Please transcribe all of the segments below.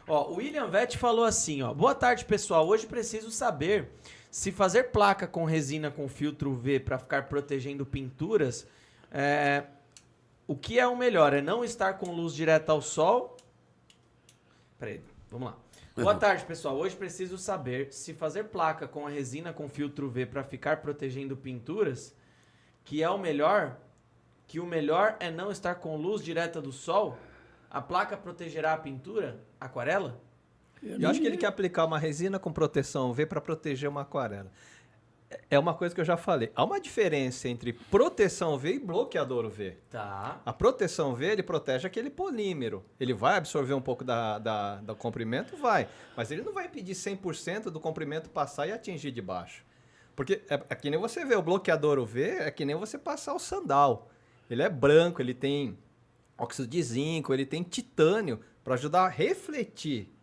Ó, o William Vett falou assim, ó. Boa tarde, pessoal. Hoje preciso saber se fazer placa com resina com filtro UV para ficar protegendo pinturas, o que é o melhor? É não estar com luz direta ao sol? Peraí, vamos lá. Boa tarde, pessoal. Hoje preciso saber se fazer placa com a resina com filtro UV para ficar protegendo pinturas, que é o melhor, que o melhor é não estar com luz direta do sol? A placa protegerá a pintura? Aquarela? Eu acho que ele quer aplicar uma resina com proteção UV para proteger uma aquarela. É uma coisa que eu já falei. Há uma diferença entre proteção UV e bloqueador UV. Tá. A proteção UV, ele protege aquele polímero. Ele vai absorver um pouco do comprimento? Vai. Mas ele não vai impedir 100% do comprimento passar e atingir de baixo. Porque é que nem você vê, o bloqueador UV é que nem você passar o sandal. Ele é branco, ele tem óxido de zinco, ele tem titânio para ajudar a refletir.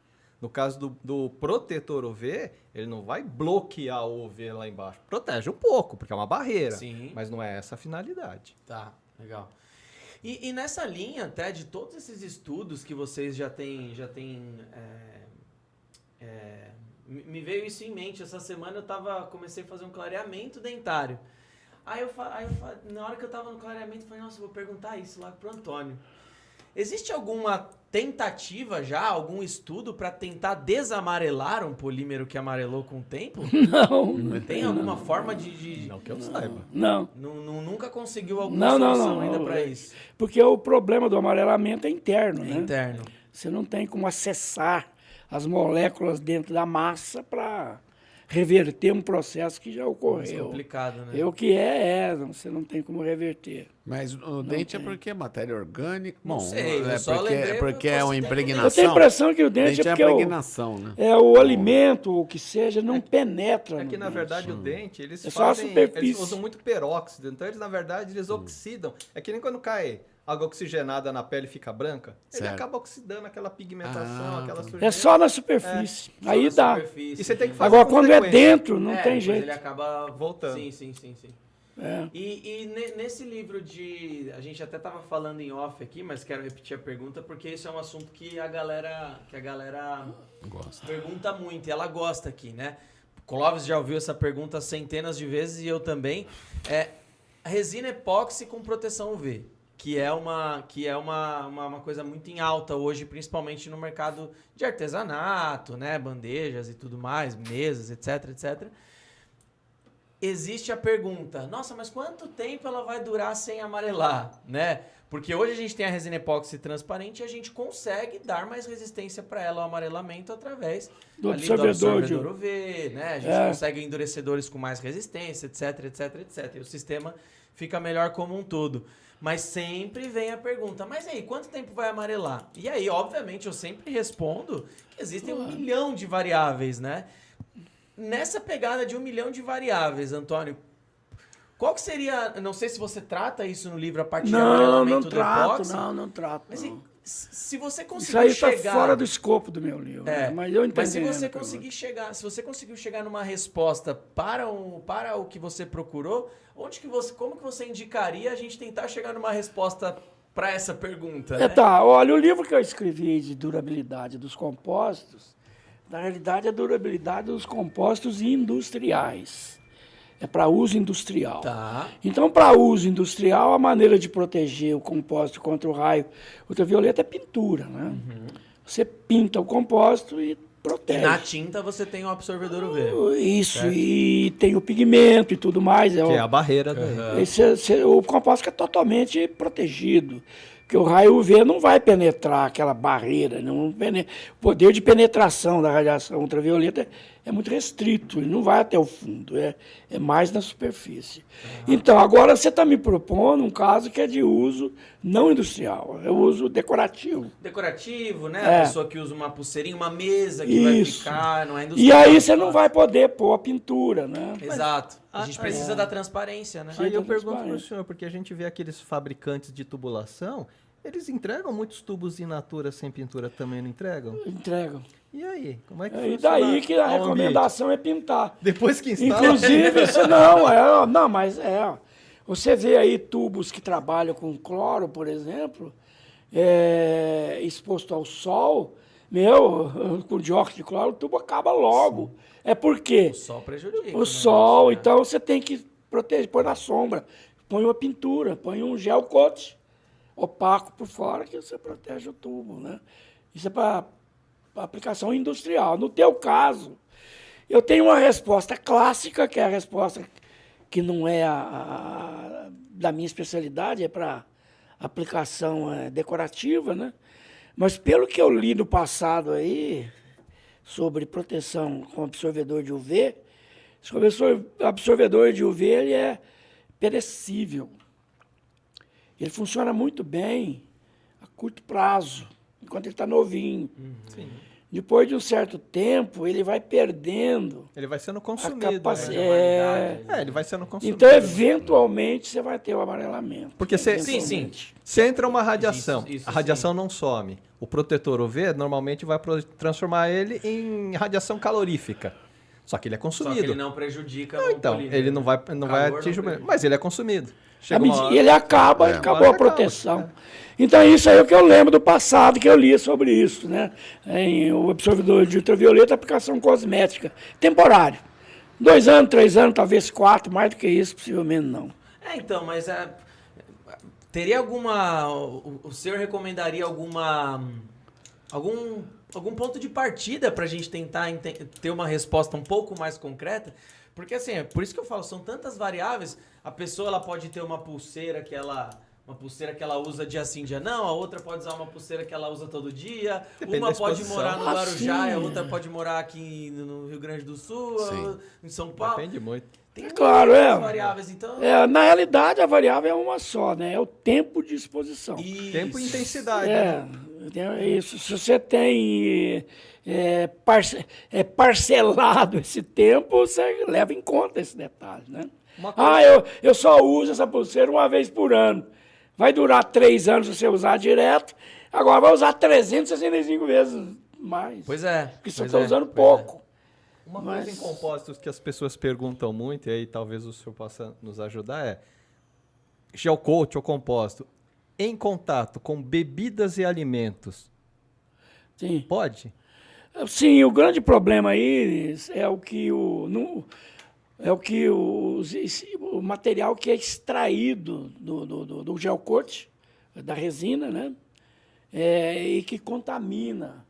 No caso do protetor UV, ele não vai bloquear o UV lá embaixo. Protege um pouco, porque é uma barreira. Sim. Mas não é essa a finalidade. Tá, legal. E nessa linha até de todos esses estudos que vocês já têm me veio isso em mente. Essa semana comecei a fazer um clareamento dentário. Na hora que eu tava no clareamento, eu falei, nossa, eu vou perguntar isso lá pro Antônio. Existe alguma tentativa já, algum estudo para tentar desamarelar um polímero que amarelou com o tempo? Não. Tem alguma forma de... Não que eu saiba. Não. Nunca conseguiu alguma solução ainda para isso? Porque o problema do amarelamento é interno, né? Interno. Você não tem como acessar as moléculas dentro da massa para reverter um processo que já ocorreu. É complicado, né? O que você não tem como reverter. Mas o dente é porque é matéria orgânica? Não Bom, sei, eu é só lembrei porque é uma Eu impregnação. tenho a impressão que o dente é Dente é porque impregnação, né? o alimento, o que seja, não penetra É no que, na dente. verdade, o dente, É só a superfície. eles usam muito peróxido. Então, eles, na verdade, eles oxidam. É que nem quando cai água oxigenada na pele e fica branca, ele Certo. acaba oxidando aquela pigmentação, aquela tá. sujeira. É só na superfície. Aí Só na dá. superfície. E você tem que fazer Agora, com quando é frequência. dentro, não tem depois jeito. ele acaba Voltando. Sim. É. Nesse livro a gente até tava falando em off aqui, mas quero repetir a pergunta porque isso é um assunto que a galera Gosto. pergunta muito e ela gosta aqui, né? Clóvis já ouviu essa pergunta centenas de vezes e eu também. Resina epóxi com proteção UV, que é uma coisa muito em alta hoje, principalmente no mercado de artesanato, né? Bandejas e tudo mais, mesas, etc. Existe a pergunta, nossa, mas quanto tempo ela vai durar sem amarelar, né? Porque hoje a gente tem a resina epóxi transparente e a gente consegue dar mais resistência para ela ao amarelamento através Do ali absorvedor UV, né? A gente consegue endurecedores com mais resistência, etc. E o sistema fica melhor como um todo. Mas sempre vem a pergunta, mas aí, quanto tempo vai amarelar? E aí, obviamente, eu sempre respondo que existem 1 milhão de variáveis, né? Nessa pegada de 1 milhão de variáveis, Antônio, qual que seria... Não sei se você trata isso no livro, a parte de amarelamento do epóxi. Não trato. Mas não. se você Isso conseguir aí chegar... está fora do escopo do meu livro. Né? Mas eu entendo. Mas se você conseguir chegar... Se você conseguiu chegar numa resposta para o que você procurou, como que você indicaria a gente tentar chegar numa resposta para essa pergunta? Né? Olha, o livro que eu escrevi de durabilidade dos compostos, na realidade, é a durabilidade dos compostos industriais. É para uso industrial. Tá. Então, para uso industrial, a maneira de proteger o compósito contra o raio ultravioleta é pintura, né? Você pinta o compósito e protege. E na tinta você tem o absorvedor UV. Isso, certo? e tem o pigmento e tudo mais. Que é a barreira daí. O compósito é totalmente protegido. Porque o raio UV não vai penetrar aquela barreira. O poder de penetração da radiação ultravioleta é muito restrito, ele não vai até o fundo, é mais na superfície. Então, agora você está me propondo um caso que é de uso não industrial, é uso decorativo. Decorativo, né? A pessoa que usa uma pulseirinha, uma mesa que vai ficar, não é E industrial. aí você não vai poder pôr a pintura, né? Exato. A gente precisa da transparência, né? Sim. Aí eu Então, pergunto transparente. pro senhor, porque a gente vê aqueles fabricantes de tubulação, eles entregam muitos tubos in natura sem pintura, também não entregam? Entregam. E aí? Como é que E funciona daí que a ao recomendação é pintar. ambiente? Depois que instala... Inclusive, você vê aí tubos que trabalham com cloro, por exemplo, exposto ao sol, com dióxido de cloro, o tubo acaba logo. É por quê? O sol prejudica. O sol, né? então você tem que proteger, põe na sombra, põe uma pintura, põe um gel coat opaco por fora que você protege o tubo, né? Isso é para aplicação industrial. No teu caso, eu tenho uma resposta clássica, que é a resposta que não é da minha especialidade, é para aplicação decorativa, né? Mas pelo que eu li no passado aí, sobre proteção com absorvedor de UV, esse absorvedor de UV ele é perecível. Ele funciona muito bem a curto prazo, enquanto ele está novinho. Sim. Depois de um certo tempo, ele vai perdendo Ele vai sendo a consumido. capacidade. Ele vai sendo consumido. Então, eventualmente, você vai ter o amarelamento. Porque você Eventualmente. entra uma radiação, Isso a radiação não some. O protetor UV normalmente vai transformar ele em radiação calorífica. Só que ele é Só consumido. que ele não prejudica Não, o então, polímero. ele não vai Calor atingir não o... Mas ele é consumido. À Chega uma medida- hora- ele acaba, É. acabou a Acaba. proteção. Então, isso aí é o que eu lembro do passado, que eu li sobre isso, né? O absorvedor de ultravioleta, aplicação cosmética, temporário. 2 anos, 3 anos, talvez 4, mais do que isso, possivelmente não. Então, mas teria alguma... O senhor recomendaria algum ponto de partida para a gente tentar ter uma resposta um pouco mais concreta? Porque assim, é por isso que eu falo, são tantas variáveis. A pessoa ela pode ter uma pulseira que ela usa dia sim, dia não. A outra pode usar uma pulseira que ela usa todo dia. Depende Uma da pode exposição. morar no Guarujá, sim. a outra pode morar aqui no Rio Grande do Sul, Sim. em São Paulo. Depende muito. Tem Claro, muitas é. variáveis, então... Na realidade, a variável é uma só, né? É o tempo de exposição. Tempo e Isso. intensidade. Né? É isso. Se você tem parcelado esse tempo, você leva em conta esse detalhe, né? Uma coisa- Eu só uso essa pulseira uma vez por ano. Vai durar 3 anos se você usar direto, agora vai usar 365 vezes mais. Pois é. Porque você pois está é, usando pois pouco. Uma Mas- coisa em compósitos que as pessoas perguntam muito, e aí talvez o senhor possa nos ajudar, é gel coat ou compósito em contato com bebidas e alimentos, Sim. pode? Sim, o grande problema aí é o que o material que é extraído do gel coat, da resina, né? E que contamina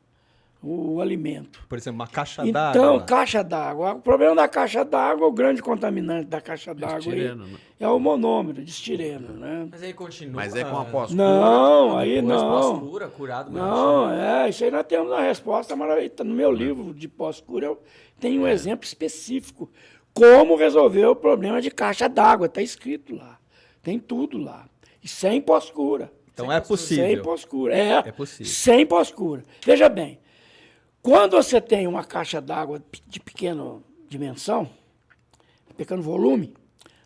o alimento. Por exemplo, uma caixa Então, d'água. caixa d'água. O problema da caixa d'água, o grande contaminante da caixa d'água aí, Estireno, né? é o monômero de estireno, né? Mas aí continua. Mas é com a pós-cura. Não, aí Depois não. pós-cura, curado. Não, isso aí nós temos uma resposta maravilhosa. No meu livro de pós-cura, eu tenho um exemplo específico. Como resolver o problema de caixa d'água. Está escrito lá. Tem tudo lá. E sem pós-cura. Então é Sem possível. pós-cura. É possível. Sem pós-cura. Veja bem, quando você tem uma caixa d'água de pequena dimensão, pequeno volume,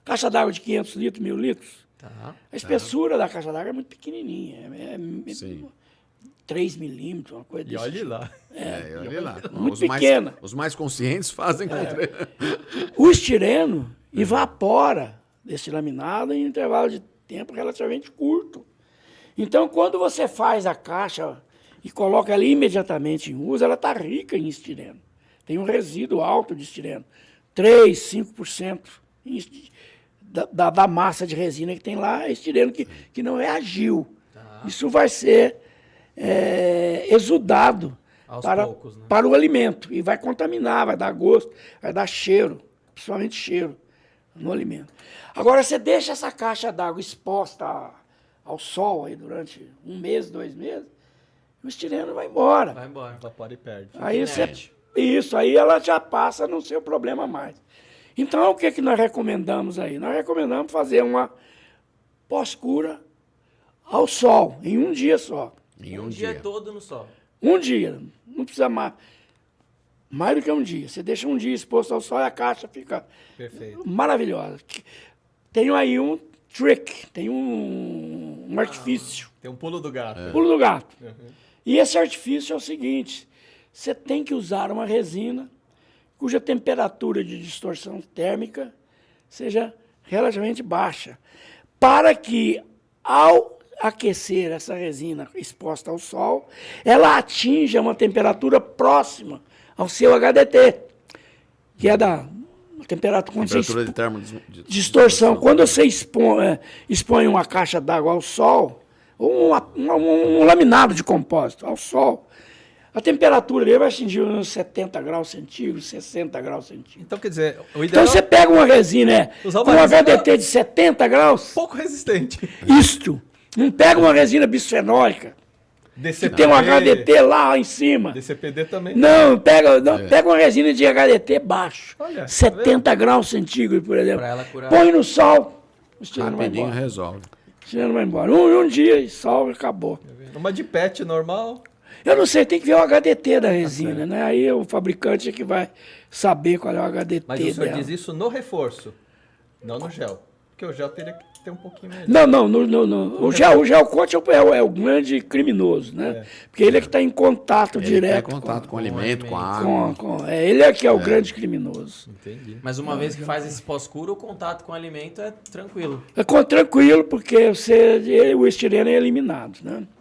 caixa d'água de 500 litros, 1.000 litros, Tá. a espessura da caixa d'água é muito pequenininha. Sim. 3 milímetros, uma coisa E desse olhe tipo. lá. Olha lá. Muito Os mais- pequena. os mais conscientes fazem com O estireno evapora desse laminado em intervalo de tempo relativamente curto. Então, quando você faz a caixa e coloca ela imediatamente em uso, ela está rica em estireno. Tem um resíduo alto de estireno. 3, 5% da massa de resina que tem lá é estireno que não reagiu. Isso vai ser exudado Aos para, poucos, né? para o alimento e vai contaminar, vai dar gosto, vai dar cheiro, principalmente cheiro no alimento. Agora, você deixa essa caixa d'água exposta ao sol aí durante 1 mês, 2 meses, o estireno vai embora. Vai embora. Evapora e perde. Aí Inerte. aí ela já passa a não ser o problema mais. Então, o que nós recomendamos aí? Nós recomendamos fazer uma pós-cura ao sol, em um dia só. em Um dia todo no sol. Um dia, não precisa mais do que um dia. Você deixa um dia exposto ao sol e a caixa fica Perfeito. maravilhosa. Tem aí um trick, tem um artifício, Tem um pulo do gato. pulo do gato. E esse artifício é o seguinte, você tem que usar uma resina cuja temperatura de distorção térmica seja relativamente baixa, para que ao aquecer essa resina exposta ao sol, ela atinja uma temperatura próxima ao seu HDT, que é da temperatura, quando você Temperatura de termo distorção. Quando você expõe uma caixa d'água ao sol, ou um laminado de compósito ao sol, a temperatura dele vai atingir uns 70 graus centígrados, 60 graus centígrados. Então, quer dizer, o ideal Então você pega uma resina Usar com uma um resina- HDT de 70 graus, pouco resistente. isto. Não pega uma resina bisfenólica, que DCPD, tem um HDT lá em cima. DCPD também. Não, pega uma resina de HDT baixo. Olha, tá 70 graus centígrados, por exemplo. Pra ela curar. Põe no sol, o estireno vai Rapidinho embora. resolve. O estireno vai embora. Um dia, e sol, acabou. Uma de PET normal. Eu não sei, tem que ver o HDT da resina, né? Aí o fabricante é que vai saber qual é o HDT Mas o senhor dela. diz isso no reforço, não no gel. Porque o gel teria que ter um pouquinho melhor. Não. O gel coat é o grande criminoso, né? Porque ele é que está em contato Ele direto tem contato com o alimento, com a água. ele é que é o grande criminoso. Entendi. Mas uma vez que faz esse pós-cura, o contato com o alimento é tranquilo. Tranquilo, porque o estireno é eliminado, né?